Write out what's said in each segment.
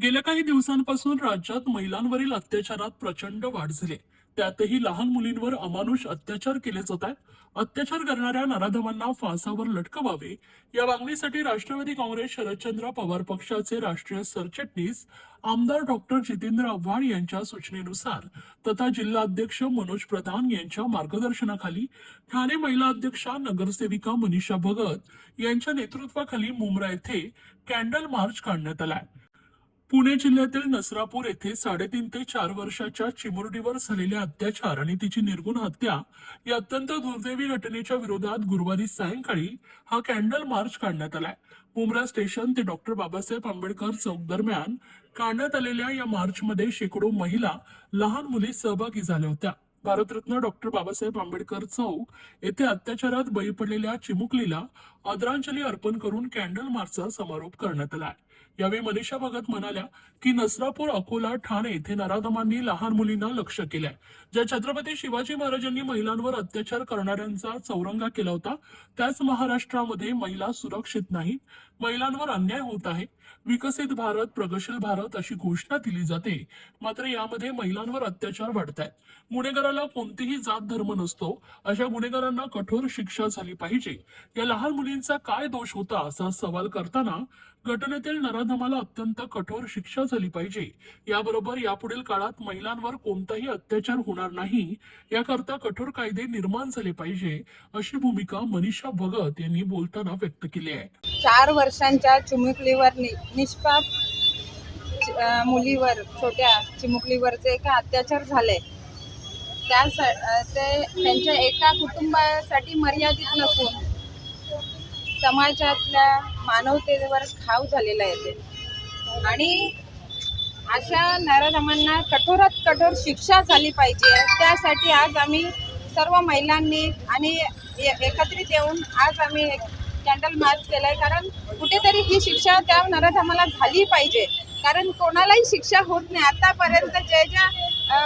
गेल्या काही दिवसांपासून राज्यात महिलांवरील अत्याचारात प्रचंड वाढ झाली. त्यातही लहान मुलींवर अमानुष अत्याचार केले जात आहेत. अत्याचार करणाऱ्या नराधमांना फासावर लटकवावे या मागणीसाठी राष्ट्रवादी काँग्रेस शरदचंद्र पवार पक्षाचे राष्ट्रीय सरचिटणीस आमदार डॉक्टर जितेंद्र आव्हाड यांच्या सूचनेनुसार तथा जिल्हा अध्यक्ष मनोज प्रधान यांच्या मार्गदर्शनाखाली ठाणे महिला अध्यक्षा नगरसेविका मनीषा भगत यांच्या नेतृत्वाखाली मुंब्रा येथे कॅन्डल मार्च काढण्यात आलाय. पुणे जिल्ह्यातील नसरापूर येथे 3.5 ते 4 वर्षाच्या चिमुरडीवर झालेल्या अत्याचार आणि तिची निर्गुण हत्या या अत्यंत दुर्दैवी घटनेच्या विरोधात गुरुवारी सायंकाळी हा कॅन्डल मार्च काढण्यात आलाय. मुंब्रा स्टेशन ते डॉक्टर बाबासाहेब आंबेडकर चौक दरम्यान काढण्यात आलेल्या या मार्चमध्ये शेकडो महिला, लहान मुली सहभागी झाल्या होत्या. भारतरत्न डॉक्टर बाबासाहेब आंबेडकर चौक येथे अत्याचारात बळी पडलेल्या चिमुकलीला आदरांजली अर्पण करून कॅन्डल मार्चचा समारोप करण्यात आला. यावेळी मनीषा भगत म्हणाल्या की नसरापूर, अकोला, ठाणे येथे नराधमांनी लहान मुलींना लक्ष्य केलंय. ज्या छत्रपती शिवाजी महाराजांनी महिलांवर अत्याचार करणाऱ्यांचा चौरंगा केला होता, त्याच महाराष्ट्रामध्ये महिला सुरक्षित नाहीत. महिलांवर अन्याय होत आहे. विकसित भारत, प्रगतशील भारत अशी घोषणा दिली जाते, मात्र यामध्ये महिलांवर अत्याचार वाढत आहेत. गुन्हेगाराला कोणतीही जात धर्म नसतो. अशा गुन्हेगारांना कठोर शिक्षा झाली पाहिजे. या लहान मुलींचा काय दोष होता असा सवाल करताना घटनेतील नराधमाला अत्यंत कठोर शिक्षा झाली पाहिजे. याबरोबर यापुढील काळात महिलांवर कोणताही अत्याचार होणार नाही याकरता कठोर कायदे निर्माण झाले पाहिजे, अशी भूमिका मनीषा भगत यांनी बोलताना व्यक्त केली आहे. 4 वर्षांच्या चिमुकलीवर निष्पाप मुलीवर, छोट्या चिमुकलीवर जे काही अत्याचार झाले ते त्यांच्या एका कुटुंबासाठी मर्यादित नसून समाजातल्या मानवतेवर घाव झालेला आहे ते. आणि अशा नराधमांना कठोरात कठोर शिक्षा झाली पाहिजे. त्यासाठी आज आम्ही सर्व महिलांनी आणि एकत्रित येऊन आज आम्ही एक कॅन्डल मार्च केलाय. कारण कुठेतरी ही शिक्षा त्या नराधमाला झाली पाहिजे. कारण कोणालाही शिक्षा होत नाही. आतापर्यंत ज्या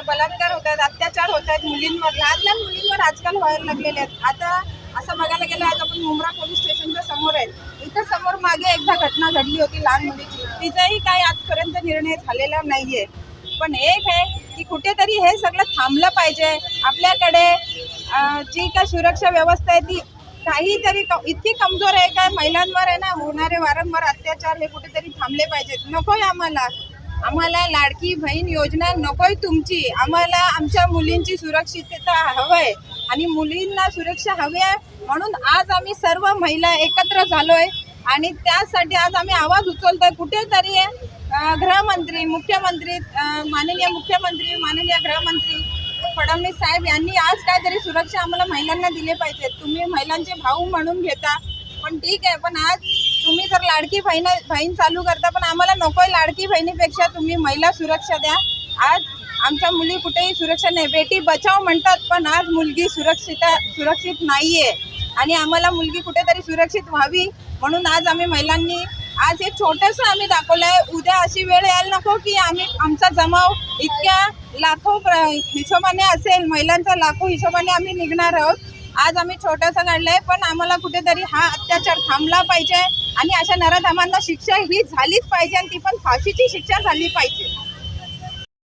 बलात्कार होत आहेत, अत्याचार होत आहेत मुलींवर, लहान मुलींवर आजकाल व्हायला लागलेले आहेत. आता असं बघायला गेलं, आज आपण मुंब्रा पोलीस स्टेशनच्या समोर आहे. इथं समोर मागे एकदा घटना घडली होती लहान मुलीची. तिचाही काही आजपर्यंत निर्णय झालेला नाहीये. पण एक आहे की कुठेतरी हे सगळं थांबलं पाहिजे. आपल्याकडे जी काय सुरक्षा व्यवस्था आहे ती काहीतरी इतकी कमजोर आहे का महिलांवर आहे ना होणारे वारंवार अत्याचार हे कुठेतरी थांबले पाहिजेत. नकोय आम्हाला लाडकी बहीण योजना नकोय तुमची. आम्हाला आमच्या मुलींची सुरक्षितता हवंय आणि मुलींना सुरक्षा हवी आहे. म्हणून आज आम्ही सर्व महिला एकत्र झालोय आणि त्यासाठी आज आम्ही आवाज उचलतोय. कुठेतरी गृहमंत्री, माननीय गृहमंत्री फडणवीस साहेब यांनी आज काहीतरी सुरक्षा आम्हाला महिलांना दिले पाहिजे. तुम्ही महिलांचे भाऊ म्हणून घेता, पण ठीक आहे. पण आज तुम्ही जर लाडकी बहीण चालू करता, पण आम्हाला नकोय लाडकी बहिणीपेक्षा तुम्ही महिला सुरक्षा द्या. आज आमच्या मुली कुठेही सुरक्षा नाही. बेटी बचाव म्हणतात, पण आज मुलगी सुरक्षित नाहीये आणि आम्हाला मुलगी कुठेतरी सुरक्षित व्हावी म्हणून आज आम्ही महिलांनी आज एक छोटंसं आम्ही दाखवलंय. उद्या अशी वेळ यायला नको की आमचा जमाव इतक्या लाखो हिशोबाने असेल, महिलांचा लाखो हिशोबाने आम्ही निघणार आहोत. आज आम्ही छोटंसं काढलंय, पण आम्हाला कुठेतरी हा अत्याचार थांबला पाहिजे आणि अशा नराधमांना शिक्षा ही झालीच पाहिजे आणि ती पण फाशीची शिक्षा झाली पाहिजे.